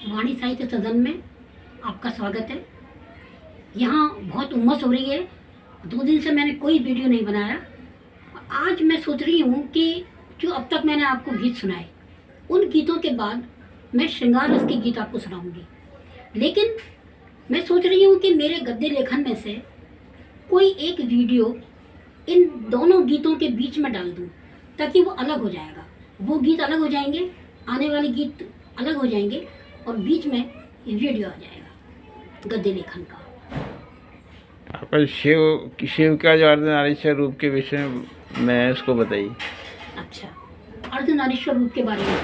वाणी साहित्य सदन में आपका स्वागत है। यहाँ बहुत उमस हो रही है। 2 दिन से मैंने कोई वीडियो नहीं बनाया। आज मैं सोच रही हूँ कि जो अब तक मैंने आपको गीत सुनाए, उन गीतों के बाद मैं श्रृंगार रस के गीत आपको सुनाऊंगी। लेकिन मैं सोच रही हूँ कि मेरे गद्य लेखन में से कोई एक वीडियो इन दोनों गीतों के बीच में डाल दूँ, ताकि वो अलग हो जाएगा। वो गीत अलग हो जाएंगे, आने वाले गीत अलग हो जाएंगे और बीच में वीडियो आ जाएगा गद्य लेखन का। आपका शिव का जो अर्धनारीश्वर रूप के विषय में उसको बताइए। अच्छा, अर्धनारीश्वर रूप के बारे में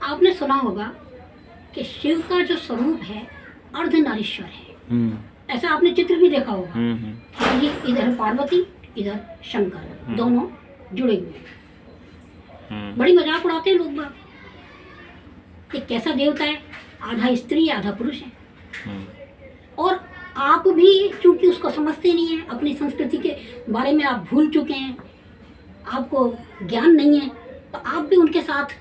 आपने सुना होगा कि शिव का जो स्वरूप है अर्धनारीश्वर है। ऐसा आपने चित्र भी देखा होगा। ये इधर पार्वती, इधर शंकर, दोनों जुड़े हुए हैं। बड़ी मजाक उड़ाते हैं लोग कि कैसा देवता है, आधा स्त्री आधा पुरुष है। और आप भी चूंकि उसको समझते नहीं हैं, अपनी संस्कृति के बारे में आप भूल चुके हैं, आपको ज्ञान नहीं है, तो आप भी उनके साथ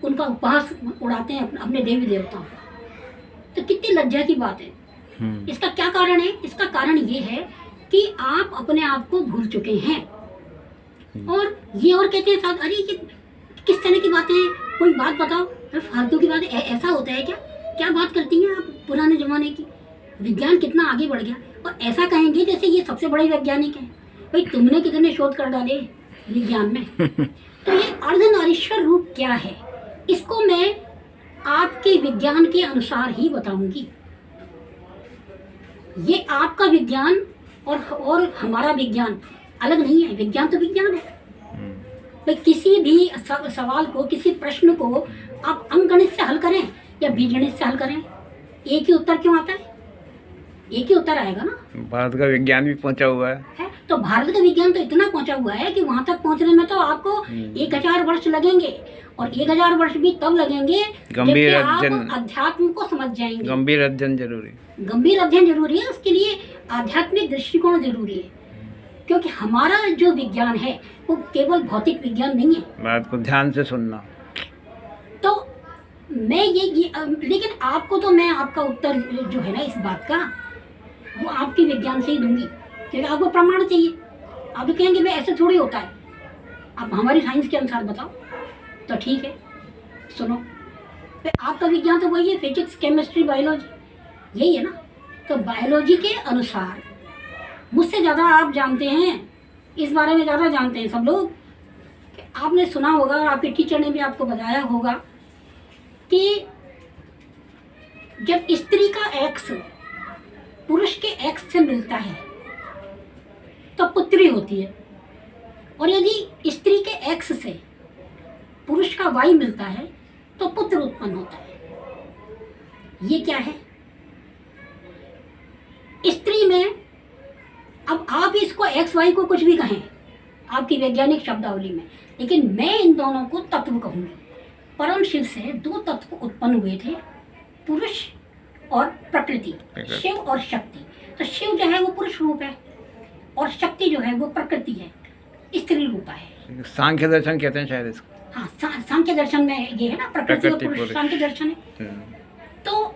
उनका उपहास उड़ाते हैं अपने देवी देवताओं का। तो कितनी लज्जा की बात है। इसका क्या कारण है? इसका कारण ये है कि आप अपने आप को भूल चुके हैं। और ये और कहते हैं साथ, अरे ये किस तरह की बातें हैं, कोई बात बताओ। फालतू की बातें, ऐसा होता है क्या? क्या बात करती हैं आप पुराने जमाने की? विज्ञान कितना आगे बढ़ गया। और ऐसा कहेंगे जैसे ये सबसे बड़े वैज्ञानिक हैं। भाई तुमने कितने शोध कर डाले विज्ञान में। तो ये अर्धनारीश्वर रूप क्या है, इसको मैं आपके विज्ञान के अनुसार ही बताऊंगी। ये आपका विज्ञान और हमारा विज्ञान अलग नहीं है। विज्ञान तो विज्ञान है। भाई किसी भी सवाल को, किसी प्रश्न को आप अंकगणित से हल करें या बीजगणित से हल करें, एक ही उत्तर क्यों आता है? एक ही उत्तर आएगा ना। भारत का विज्ञान भी पहुंचा हुआ है। तो भारत का विज्ञान तो इतना पहुंचा हुआ है कि वहां तक पहुंचने में तो आपको 1000 वर्ष लगेंगे। और 1000 वर्ष भी तब लगेंगे गंभीर आप अध्यात्म को समझ जाएंगे। गंभीर अध्ययन जरूरी, गंभीर अध्ययन जरूरी है। उसके लिए आध्यात्मिक दृष्टिकोण जरूरी है, क्योंकि हमारा जो विज्ञान है वो केवल भौतिक विज्ञान नहीं है। बात को ध्यान से सुनना। तो मैं ये लेकिन आपको तो मैं आपका उत्तर जो है ना इस बात का, वो आपके विज्ञान से ही दूंगी, क्योंकि आपको प्रमाण चाहिए। आप तो कहेंगे भाई ऐसे थोड़ी होता है, आप हमारी साइंस के अनुसार बताओ। तो ठीक है, सुनो। तो आपका विज्ञान तो वही है, फिजिक्स, केमिस्ट्री, बायोलॉजी, यही है ना। तो बायोलॉजी के अनुसार मुझसे ज़्यादा आप जानते हैं, इस बारे में ज़्यादा जानते हैं सब लोग। आपने सुना होगा और आपके टीचर ने भी आपको बताया होगा कि जब स्त्री का एक्स पुरुष के एक्स से मिलता है तो पुत्री होती है, और यदि स्त्री के एक्स से पुरुष का वाई मिलता है तो पुत्र उत्पन्न होता है। ये क्या है? स्त्री में, अब आप इसको एक्स वाई को कुछ भी कहें आपकी वैज्ञानिक शब्दावली में, लेकिन मैं इन दोनों को तत्व कहूंगी। परम शिव से 2 तत्व उत्पन्न हुए थे, पुरुष और प्रकृति, शिव और शक्ति। तो शिव जो है वो पुरुष रूप है और शक्ति जो है वो प्रकृति है, स्त्री रूप है। सांख्य दर्शन कहते हैं शायद इसको। हाँ, सांख्य दर्शन में ये है ना, प्रकृति और पुरुष, सांख्य दर्शन है। तो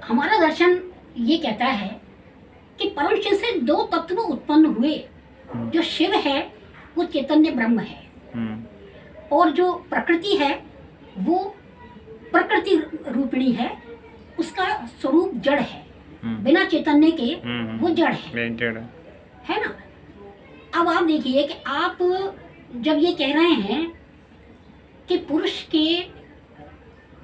हमारा दर्शन ये कहता है कि परम शिव से 2 तत्व उत्पन्न हुए। जो शिव है वो चैतन्य ब्रह्म है, और जो प्रकृति है वो प्रकृति रूपिणी है, उसका स्वरूप जड़ है, बिना चैतन्य के वो जड़ है ना। अब आप देखिए कि आप जब ये कह रहे हैं कि पुरुष के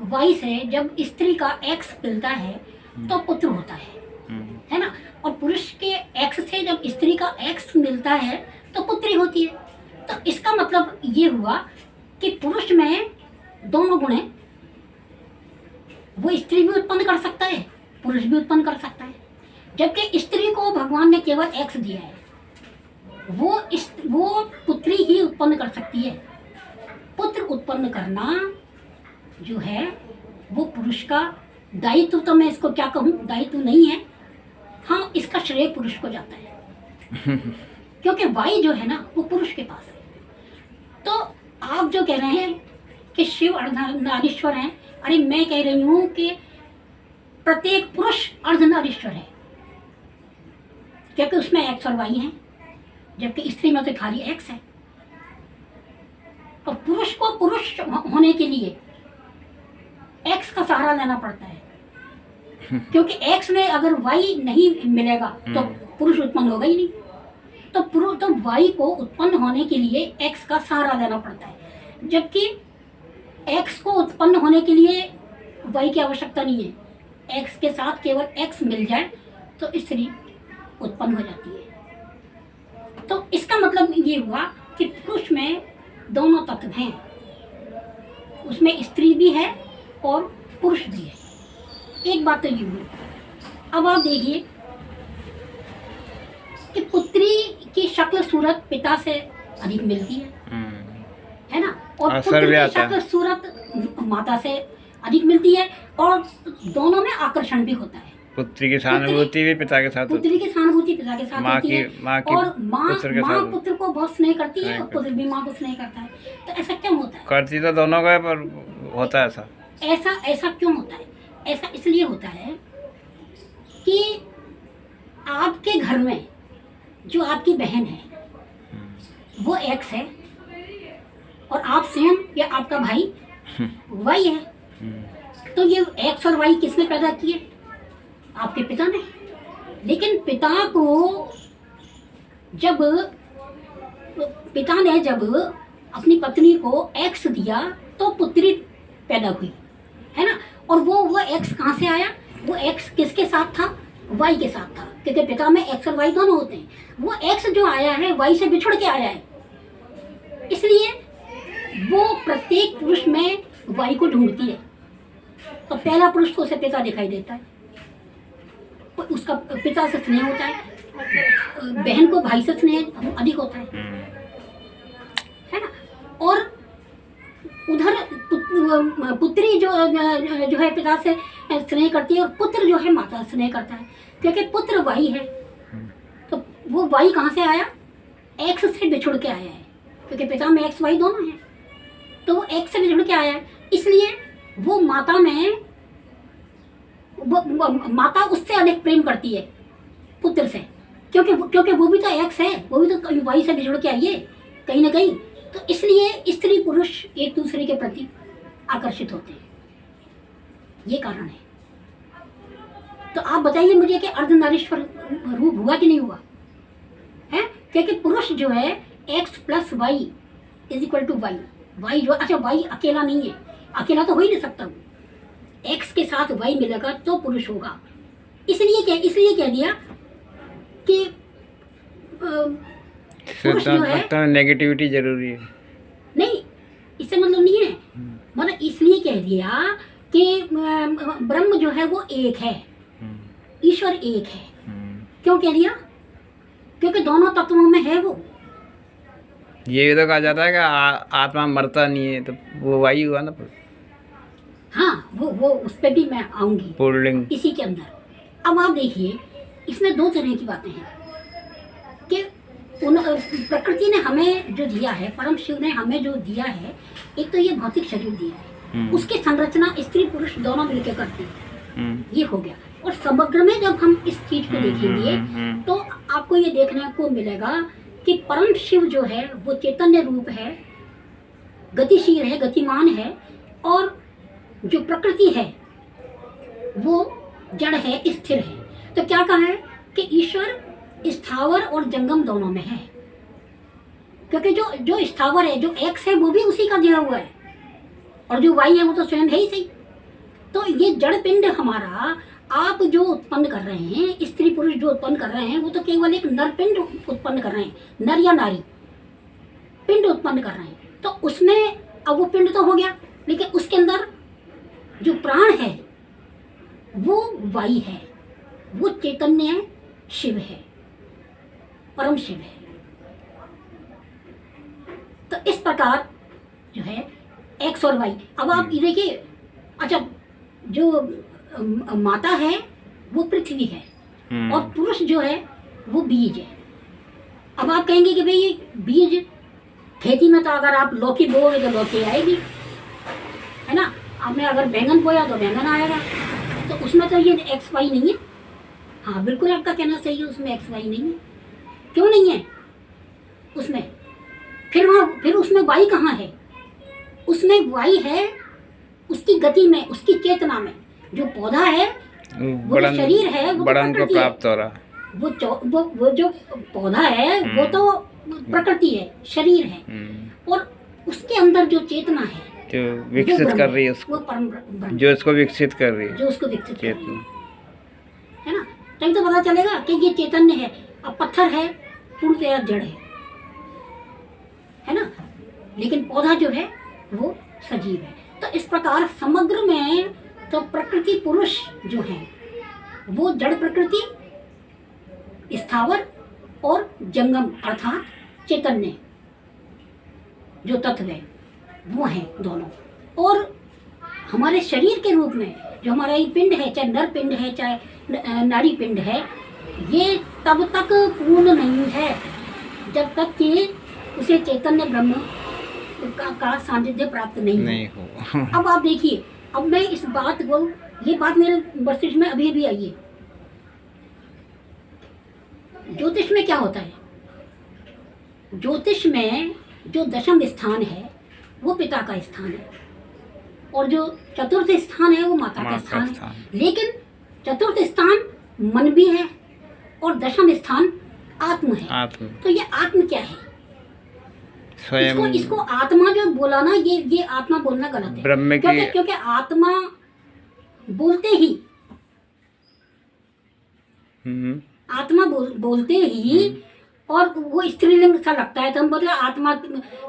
वाई से जब स्त्री का एक्स मिलता है तो पुत्र होता है ना, और पुरुष के एक्स से जब स्त्री का एक्स मिलता है तो पुत्री होती है। तो इसका मतलब ये हुआ कि पुरुष में दोनों गुण हैं। वो स्त्री भी उत्पन्न कर सकता है, पुरुष भी उत्पन्न कर सकता है। जबकि स्त्री को भगवान ने केवल एक्स दिया है, वो पुत्री ही उत्पन्न कर सकती है। पुत्र उत्पन्न करना जो है वो पुरुष का दायित्व, तो मैं इसको क्या कहूँ, दायित्व नहीं है। हाँ, इसका श्रेय पुरुष को जाता है क्योंकि वाई जो है ना वो पुरुष के पास है। तो आप जो कह रहे हैं कि शिव अर्धनारीश्वर हैं, अरे मैं कह रही हूँ कि प्रत्येक पुरुष अर्धनारीश्वर है, क्योंकि उसमें एक्स और वाई हैं, जबकि स्त्री में तो खाली एक्स है। और पुरुष को पुरुष होने के लिए एक्स का सहारा लेना पड़ता है, क्योंकि एक्स में अगर वाई नहीं मिलेगा तो पुरुष उत्पन्न होगा ही नहीं। तो वाई को उत्पन्न होने के लिए एक्स का सहारा लेना पड़ता है, जबकि एक्स को उत्पन्न होने के लिए वाई की आवश्यकता नहीं है। एक्स के साथ केवल एक्स मिल जाए तो स्त्री उत्पन्न हो जाती है। तो इसका मतलब ये हुआ कि पुरुष में दोनों तत्व हैं, उसमें स्त्री भी है और पुरुष भी है। एक बात तो ये हुई। अब आप देखिए कि पुत्री की शक्ल सूरत पिता से अधिक मिलती है ना, और पुत्र की शक्ल सूरत माता से अधिक मिलती है, और दोनों में आकर्षण भी होता है। पुत्री की सहानुभूति भी पिता के साथ, पुत्री की सहानुभूति पिता के साथ होती है, और माँ पुत्र को बहुत स्नेह करती है और पुत्र भी माँ को स्नेह करता है। तो ऐसा क्यों होता है? करती तो दोनों का है, पर होता है ऐसा क्यों होता है? ऐसा इसलिए होता है कि आपके घर में जो आपकी बहन है वो एक्स है, और आप स्वयं या आपका भाई वाई है। तो ये एक्स और वाई किसने पैदा किए? आपके पिता ने। लेकिन पिता ने जब अपनी पत्नी को एक्स दिया तो पुत्री पैदा हुई, है ना। और वो एक्स कहाँ से आया? वो एक्स किसके साथ था? वाई के साथ था, क्योंकि पिता में एक्स और वाई दोनों होते हैं। वो एक्स जो आया है वाई से बिछुड़ के आया है, इसलिए वो प्रत्येक पुरुष में वाई को ढूंढती है। तो पहला पुरुष तो उसे पिता दिखाई देता है, उसका पिता से स्नेह होता है, बहन को भाई से स्नेह अधिक होता है ना। और उधर पुत्री जो है पिता से स्नेह करती है, और पुत्र जो है माता से स्नेह करता है, क्योंकि पुत्र वाई है। तो वो वाई कहाँ से आया? एक्स से बिछुड़ के आया है, क्योंकि पिता में एक्स वाई दोनों हैं, तो वो एक्स से बिछुड़ के आया है। इसलिए वो माता उससे अधिक प्रेम करती है पुत्र से, क्योंकि वो भी तो एक्स है, वो भी तो वाई से बिछुड़ के आई है कहीं ना कहीं। तो इसलिए स्त्री पुरुष एक दूसरे के प्रति आकर्षित होते हैं, ये कारण है। तो आप बताइए मुझे कि अर्धनारीश्वर रूप हुआ कि नहीं हुआ है? क्योंकि पुरुष जो है X plus Y is equal to Y. Y जो, अच्छा वाई अकेला नहीं है, अकेला तो हो ही नहीं सकता, एक्स के साथ वाई मिलेगा तो पुरुष होगा। इसलिए कह दिया कि पुरुष जो है नेगेटिविटी जरूरी है। नहीं, इससे मतलब नहीं है, मतलब इसलिए कह दिया कि ब्रह्म जो है वो एक है, ईश्वर एक है। क्यों कह दिया? क्योंकि दोनों तत्वों में है वो। ये तो कहा जाता है कि आत्मा मरता नहीं है, तो वो वाई हुआ ना। हाँ, वो उस पर भी मैं आऊंगी पुल्लिंग इसी के अंदर। अब आप देखिए, इसमें दो तरह की बातें हैं कि प्रकृति ने हमें जो दिया है, परम शिव ने हमें जो दिया है, एक तो ये भौतिक शरीर दिया है, उसकी संरचना स्त्री पुरुष दोनों मिलकर करते हैं, ये हो गया। और समग्र में जब हम इस चीज को देखेंगे तो आपको ये देखने को मिलेगा कि परम शिव जो है वो चैतन्य रूप है, गतिशील है, गतिमान है, और जो प्रकृति है वो जड़ है, स्थिर है। तो क्या कहा है कि ईश्वर स्थावर और जंगम दोनों में है, क्योंकि जो स्थावर है, जो एक्स है, वो भी उसी का दिया हुआ है, और जो वाई है वो तो स्वयं है ही सही। तो ये जड़ पिंड हमारा आप जो उत्पन्न कर रहे हैं, स्त्री पुरुष जो उत्पन्न कर रहे हैं, वो तो केवल एक नर पिंड उत्पन्न कर रहे हैं, नर या नारी पिंड उत्पन्न कर रहे हैं। तो उसमें अब वो पिंड तो हो गया, लेकिन उसके अंदर जो प्राण है वो वाई है, वो चैतन्य शिव है, परम शिव है। तो इस प्रकार जो है एक्स और वाई। अब आप ये देखिए, अच्छा जो माता है वो पृथ्वी है, और पुरुष जो है वो बीज है। अब आप कहेंगे कि भाई ये बीज खेती में तो अगर आप लौकी बोओगे तो लौकी आएगी, है ना। आपने अगर बैंगन बोया तो बैंगन आएगा, तो उसमें तो ये एक्स वाई नहीं है। हाँ बिल्कुल आपका कहना सही है, उसमें एक्स वाई नहीं है। क्यों नहीं है उसमें? फिर उसमें वाई कहाँ है? उसमें वाई है उसकी गति में, उसकी चेतना में। जो पौधा है वो जो शरीर है वो बड़न को प्राप्त हो रहा, वो जो पौधा है वो तो प्रकृति है, शरीर है। और उसके अंदर जो चेतना है जो विकसित कर रही है उसको, वो परम ब्रह्म, जो उसको विकसित कर रही है, जो उसको विकसित कर रही है ना। तभी तो पता चलेगा कि ये चैतन्य है। अब पत्थर है पूर्णतया जड़ है ना, लेकिन पौधा जो है वो सजीव है। तो इस प्रकार समग्र में तो प्रकृति पुरुष जो है वो जड़ प्रकृति, स्थावर और जंगम अर्थात चैतन्य जो तत्व है वो है दोनों। और हमारे शरीर के रूप में जो हमारा ये पिंड है, चाहे नर पिंड है चाहे नारी पिंड है, ये तब तक पूर्ण नहीं है जब तक कि उसे चैतन्य ब्रह्म का सानिध्य प्राप्त नहीं हो। अब आप देखिए, अब मैं इस बात को, ये बात मेरे मस्तिष्क में अभी आई है। ज्योतिष में क्या होता है? ज्योतिष में जो दशम स्थान है वो पिता का स्थान है, और जो चतुर्थ स्थान है वो माता का स्थान है। लेकिन चतुर्थ स्थान मन भी है और दशम स्थान आत्म है। तो ये आत्म क्या है? इसको आत्मा जो बोला ना, ये आत्मा बोलना गलत है, क्योंकि आत्मा बोलते ही आत्मा बोलते ही और वो स्त्रीलिंग सा लगता है, तो हम बोलते हैं आत्मा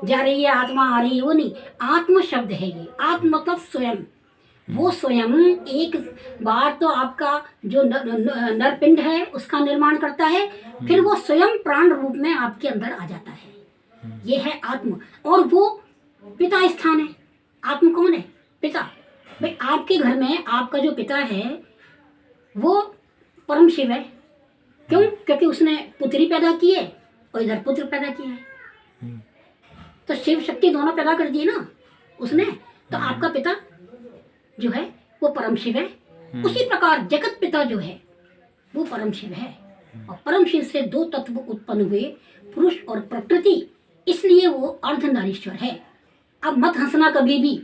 जा रही है, आत्मा आ रही है। वो नहीं, आत्म शब्द है ये। आत्म मतलब स्वयं। वो स्वयं एक बार तो आपका जो नरपिंड है उसका निर्माण करता है, फिर वो स्वयं प्राण रूप में आपके अंदर आ जाता है। ये है आत्म। और वो पिता स्थान है। आत्म कौन है? पिता। भाई आपके घर में आपका जो पिता है वो परम शिव है। क्यों? क्योंकि उसने पुत्री पैदा की है और इधर पुत्र पैदा किया है, तो शिव शक्ति दोनों पैदा कर दिए ना उसने। तो आपका पिता जो है वो परम शिव है। उसी प्रकार जगत पिता जो है वो परम शिव है, और परम शिव से दो तत्व उत्पन्न हुए, पुरुष और प्रकृति, इसलिए वो अर्धनारीश्वर है। अब मत हंसना कभी भी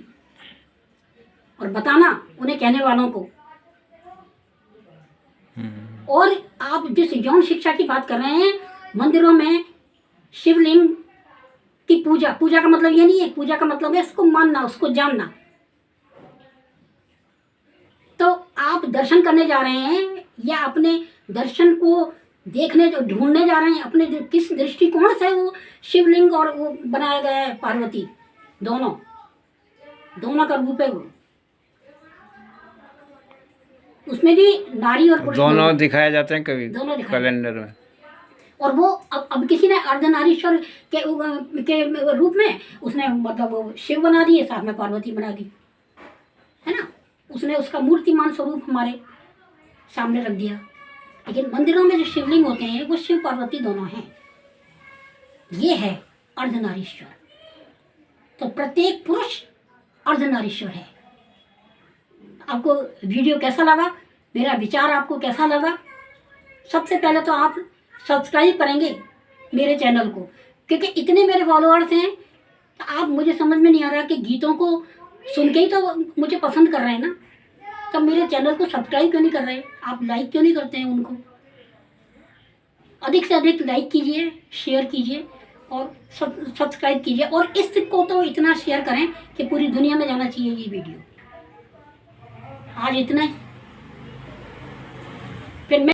और बताना उन्हें कहने वालों को। और आप जिस यौन शिक्षा की बात कर रहे हैं, मंदिरों में शिवलिंग की पूजा का मतलब ये नहीं है। पूजा का मतलब है उसको मानना, उसको जानना। तो आप दर्शन करने जा रहे हैं या अपने दर्शन को देखने जो ढूंढने जा रहे हैं, अपने किस दृष्टिकोण से वो शिवलिंग और वो बनाया गया है पार्वती, दोनों का रूप है वो। उसमें भी नारी और पुरुष दोनों दिखाए जाते हैं कभी दोनों कैलेंडर में। और वो अब किसी ने अर्धनारीश्वर के रूप में उसने मतलब वो शिव बना दिए, साथ में पार्वती बना दी, है ना। उसने उसका मूर्तिमान स्वरूप हमारे सामने रख दिया। लेकिन मंदिरों में जो शिवलिंग होते हैं वो शिव पार्वती दोनों हैं। ये है अर्धनारीश्वर। तो प्रत्येक पुरुष अर्धनारीश्वर है। आपको वीडियो कैसा लगा, मेरा विचार आपको कैसा लगा? सबसे पहले तो आप सब्सक्राइब करेंगे मेरे चैनल को, क्योंकि इतने मेरे फॉलोअर्स हैं। तो आप, मुझे समझ में नहीं आ रहा कि गीतों को सुन के ही तो मुझे पसंद कर रहे हैं ना, तो मेरे चैनल को सब्सक्राइब क्यों नहीं कर रहे? आप लाइक क्यों नहीं करते हैं उनको? अधिक से अधिक लाइक कीजिए, शेयर कीजिए और सब्सक्राइब कीजिए। और इसको तो इतना शेयर करें कि पूरी दुनिया में जाना चाहिए ये वीडियो। आज इतना ही। फिर मैं